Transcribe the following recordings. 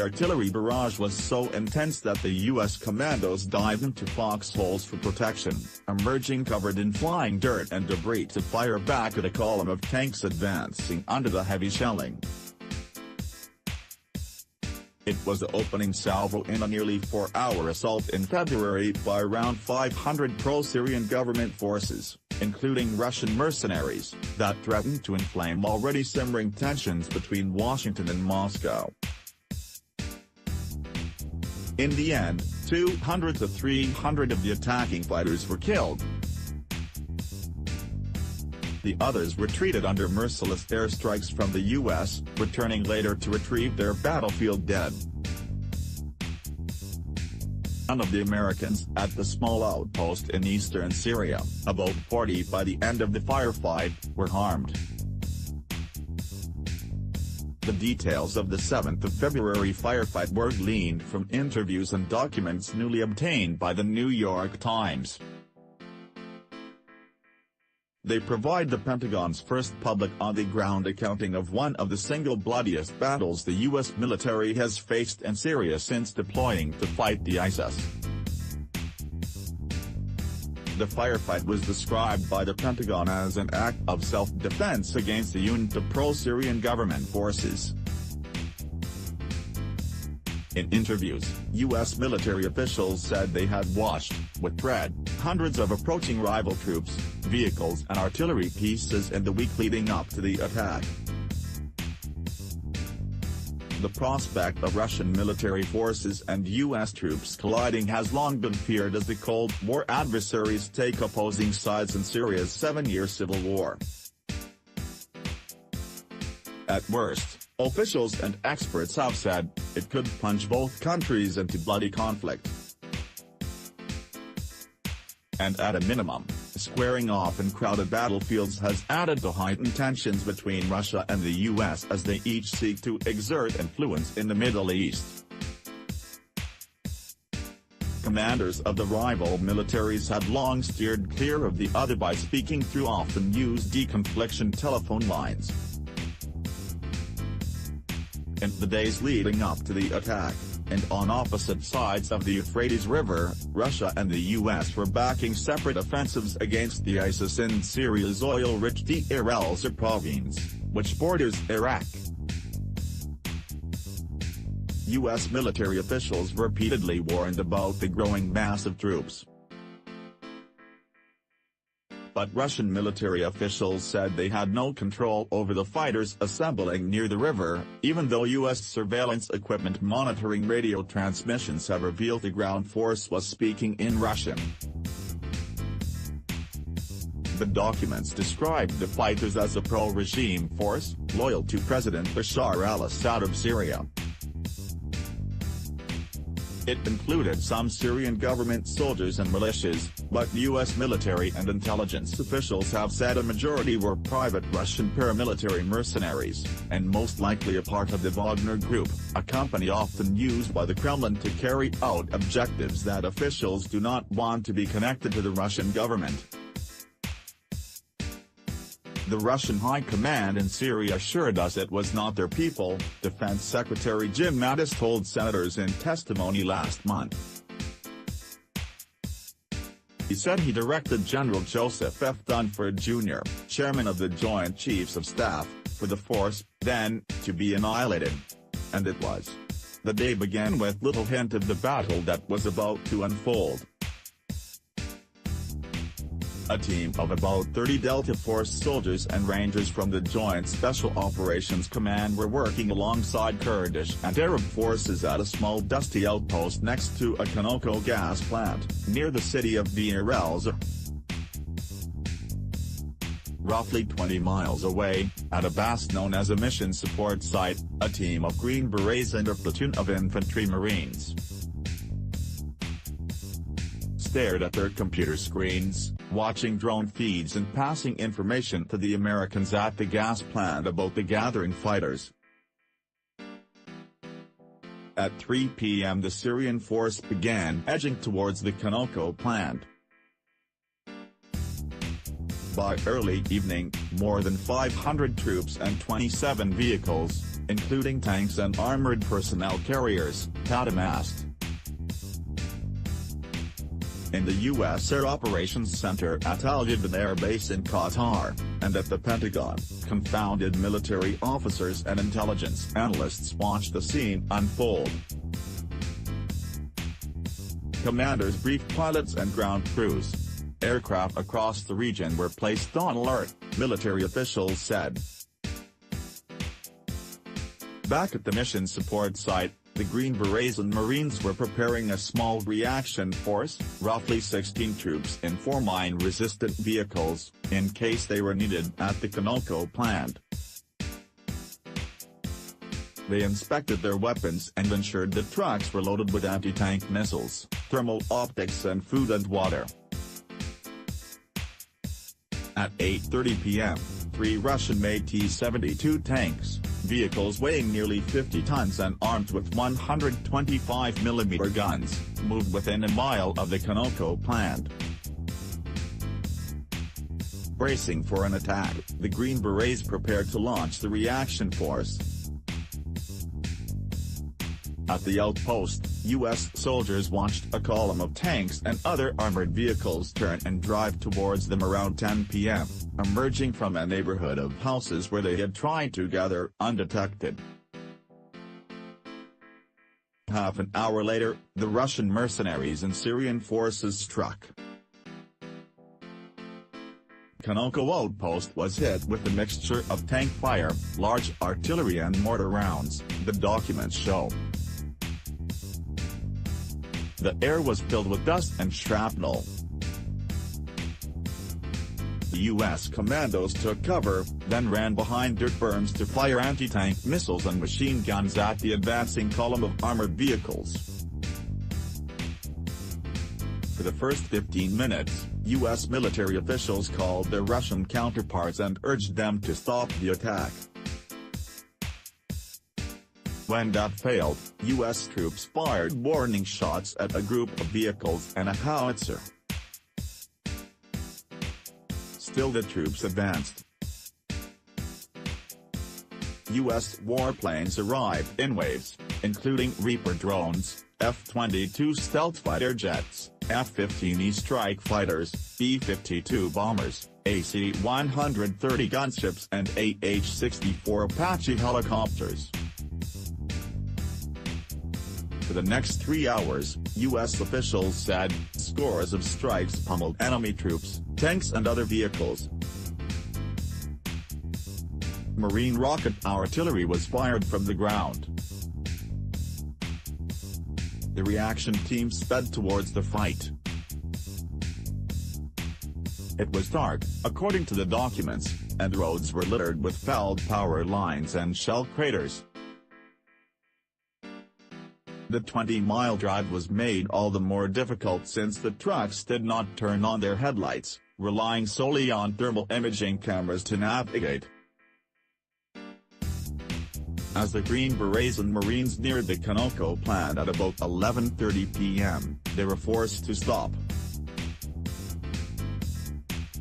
The artillery barrage was so intense that the U.S. commandos dived into foxholes for protection, emerging covered in flying dirt and debris to fire back at a column of tanks advancing under the heavy shelling. It was the opening salvo in a nearly 4-hour assault in February by around 500 pro-Syrian government forces, including Russian mercenaries, that threatened to inflame already simmering tensions between Washington and Moscow. In the end, 200 to 300 of the attacking fighters were killed. The others retreated under merciless airstrikes from the U.S., returning later to retrieve their battlefield dead. None of the Americans at the small outpost in eastern Syria, about 40 by the end of the firefight, were harmed. The details of the 7th of February firefight were gleaned from interviews and documents newly obtained by the New York Times. They provide the Pentagon's first public on-the-ground accounting of one of the single bloodiest battles the U.S. military has faced in Syria since deploying to fight the ISIS. The firefight was described by the Pentagon as an act of self-defense against the junta pro-Syrian government forces. In interviews, U.S. military officials said they had watched, with dread, hundreds of approaching rival troops, vehicles and artillery pieces in the week leading up to the attack. The prospect of Russian military forces and U.S. troops colliding has long been feared as the Cold War adversaries take opposing sides in Syria's 7-year civil war. At worst, officials and experts have said, it could plunge both countries into bloody conflict. And at a minimum, squaring off in crowded battlefields has added to heightened tensions between Russia and the U.S. as they each seek to exert influence in the Middle East. Commanders of the rival militaries had long steered clear of the other by speaking through often used deconfliction telephone lines. In the days leading up to the attack, and on opposite sides of the Euphrates River, Russia and the U.S. were backing separate offensives against the ISIS in Syria's oil-rich Deir el-Zor province, which borders Iraq. U.S. military officials repeatedly warned about the growing mass of troops. But Russian military officials said they had no control over the fighters assembling near the river, even though U.S. surveillance equipment monitoring radio transmissions have revealed the ground force was speaking in Russian. The documents described the fighters as a pro-regime force, loyal to President Bashar al-Assad of Syria. It included some Syrian government soldiers and militias, but U.S. military and intelligence officials have said a majority were private Russian paramilitary mercenaries, and most likely a part of the Wagner Group, a company often used by the Kremlin to carry out objectives that officials do not want to be connected to the Russian government. The Russian High Command in Syria assured us it was not their people, Defense Secretary Jim Mattis told senators in testimony last month. He said he directed General Joseph F. Dunford Jr., chairman of the Joint Chiefs of Staff, for the force, then, to be annihilated. And it was. The day began with little hint of the battle that was about to unfold. A team of about 30 Delta Force soldiers and rangers from the Joint Special Operations Command were working alongside Kurdish and Arab forces at a small dusty outpost next to a Conoco gas plant, near the city of Deir el-Zor. Roughly 20 miles away, at a base known as a mission support site, a team of Green Berets and a platoon of infantry marines stared at their computer screens, watching drone feeds and passing information to the Americans at the gas plant about the gathering fighters. At 3 p.m. the Syrian force began edging towards the Conoco plant. By early evening, more than 500 troops and 27 vehicles, including tanks and armored personnel carriers, Tatamast. In the U.S. Air Operations Center at Al Udeid Air Base in Qatar, and at the Pentagon, confounded military officers and intelligence analysts watched the scene unfold. Commanders briefed pilots and ground crews. Aircraft across the region were placed on alert, military officials said. Back at the mission support site, the Green Berets and Marines were preparing a small reaction force, roughly 16 troops in 4 mine-resistant vehicles, in case they were needed at the Conoco plant. They inspected their weapons and ensured the trucks were loaded with anti-tank missiles, thermal optics and food and water. At 8:30 p.m., 3 Russian-made T-72 tanks, vehicles weighing nearly 50 tons and armed with 125mm guns, moved within a mile of the Conoco plant. Bracing for an attack, the Green Berets prepared to launch the reaction force. At the outpost, U.S. soldiers watched a column of tanks and other armored vehicles turn and drive towards them around 10 p.m., emerging from a neighborhood of houses where they had tried to gather undetected. Half an hour later, the Russian mercenaries and Syrian forces struck. Conoco outpost was hit with a mixture of tank fire, large artillery and mortar rounds, the documents show. The air was filled with dust and shrapnel. The U.S. commandos took cover, then ran behind dirt berms to fire anti-tank missiles and machine guns at the advancing column of armored vehicles. For the first 15 minutes, U.S. military officials called their Russian counterparts and urged them to stop the attack. When that failed, U.S. troops fired warning shots at a group of vehicles and a howitzer. Still the troops advanced. U.S. warplanes arrived in waves, including Reaper drones, F-22 stealth fighter jets, F-15E strike fighters, B-52 bombers, AC-130 gunships and AH-64 Apache helicopters. For the next 3 hours, U.S. officials said, scores of strikes pummeled enemy troops, tanks and other vehicles. Marine rocket artillery was fired from the ground. The reaction team sped towards the fight. It was dark, according to the documents, and roads were littered with felled power lines and shell craters. The 20-mile drive was made all the more difficult since the trucks did not turn on their headlights, relying solely on thermal imaging cameras to navigate. As the Green Berets and Marines neared the Conoco plant at about 11:30 p.m., they were forced to stop.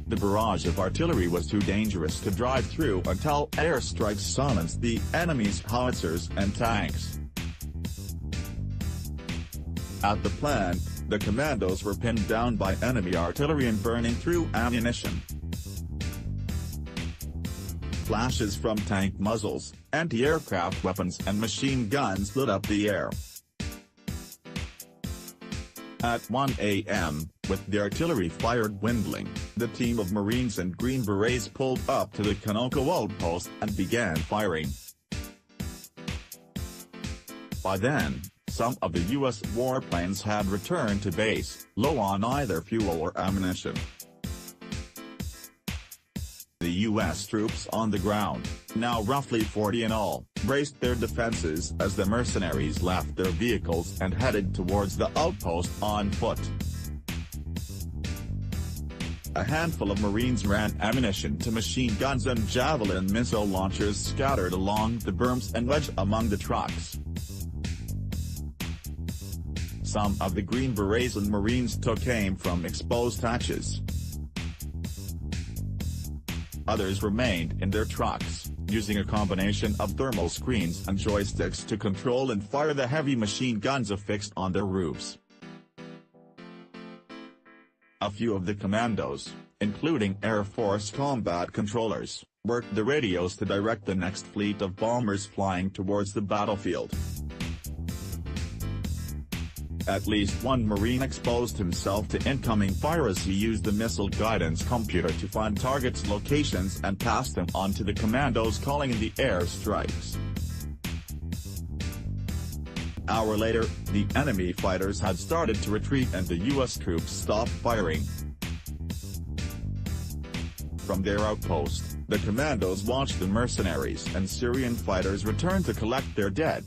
The barrage of artillery was too dangerous to drive through until airstrikes silenced the enemy's howitzers and tanks. At the plant, the commandos were pinned down by enemy artillery and burning through ammunition. Flashes from tank muzzles, anti-aircraft weapons and machine guns lit up the air. At 1 a.m., with the artillery fire dwindling, the team of Marines and Green Berets pulled up to the Conoco outpost and began firing. By then, some of the U.S. warplanes had returned to base, low on either fuel or ammunition. The U.S. troops on the ground, now roughly 40 in all, braced their defenses as the mercenaries left their vehicles and headed towards the outpost on foot. A handful of Marines ran ammunition to machine guns and javelin missile launchers scattered along the berms and wedged among the trucks. Some of the Green Berets and Marines took aim from exposed hatches. Others remained in their trucks, using a combination of thermal screens and joysticks to control and fire the heavy machine guns affixed on their roofs. A few of the commandos, including Air Force combat controllers, worked the radios to direct the next fleet of bombers flying towards the battlefield. At least one Marine exposed himself to incoming fire as he used the missile guidance computer to find targets' locations and pass them on to the commandos calling in the air strikes. An hour later, the enemy fighters had started to retreat and the U.S. troops stopped firing. From their outpost, the commandos watched the mercenaries and Syrian fighters return to collect their dead.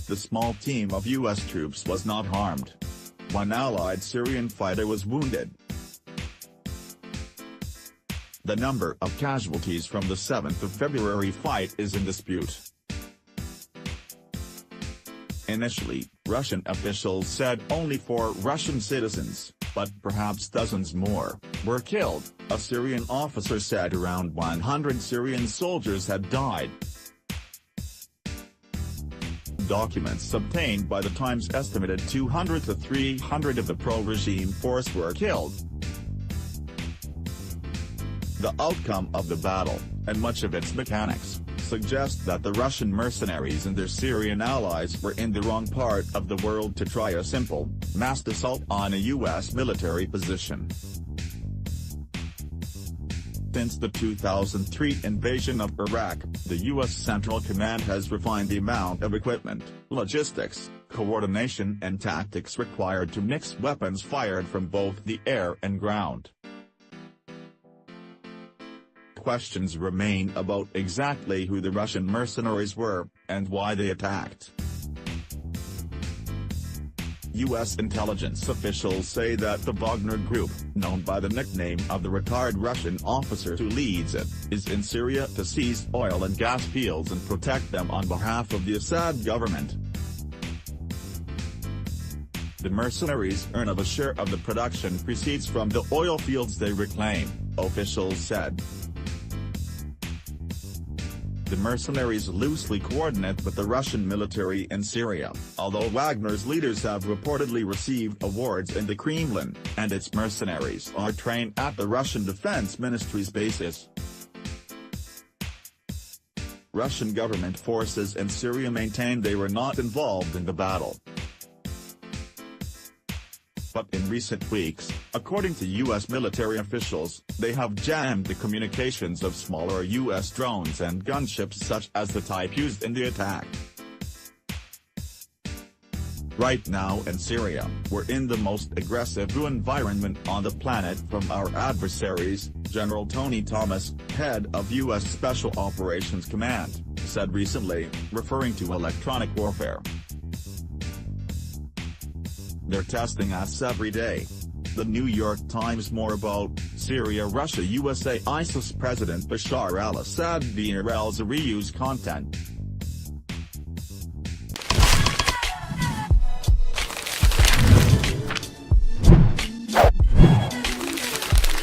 The small team of U.S. troops was not harmed. One allied Syrian fighter was wounded. The number of casualties from the 7th of February fight is in dispute. Initially, Russian officials said only 4 Russian citizens, but perhaps dozens more, were killed. A Syrian officer said around 100 Syrian soldiers had died. Documents obtained by the Times estimated 200 to 300 of the pro-regime force were killed. The outcome of the battle, and much of its mechanics, suggest that the Russian mercenaries and their Syrian allies were in the wrong part of the world to try a simple, massed assault on a U.S. military position. Since the 2003 invasion of Iraq, the U.S. Central Command has refined the amount of equipment, logistics, coordination and tactics required to mix weapons fired from both the air and ground. Questions remain about exactly who the Russian mercenaries were, and why they attacked. U.S. intelligence officials say that the Wagner Group, known by the nickname of the retired Russian officer who leads it, is in Syria to seize oil and gas fields and protect them on behalf of the Assad government. The mercenaries earn a share of the production proceeds from the oil fields they reclaim, officials said. The mercenaries loosely coordinate with the Russian military in Syria, although Wagner's leaders have reportedly received awards in the Kremlin, and its mercenaries are trained at the Russian Defense Ministry's bases. Russian government forces in Syria maintained they were not involved in the battle. But in recent weeks, according to U.S. military officials, they have jammed the communications of smaller U.S. drones and gunships such as the type used in the attack. Right now in Syria, we're in the most aggressive environment on the planet from our adversaries, General Tony Thomas, head of U.S. Special Operations Command, said recently, referring to electronic warfare. They're testing us every day. The New York Times. More about Syria. Russia USA ISIS President Bashar al-Assad via al-Zahriyu's content.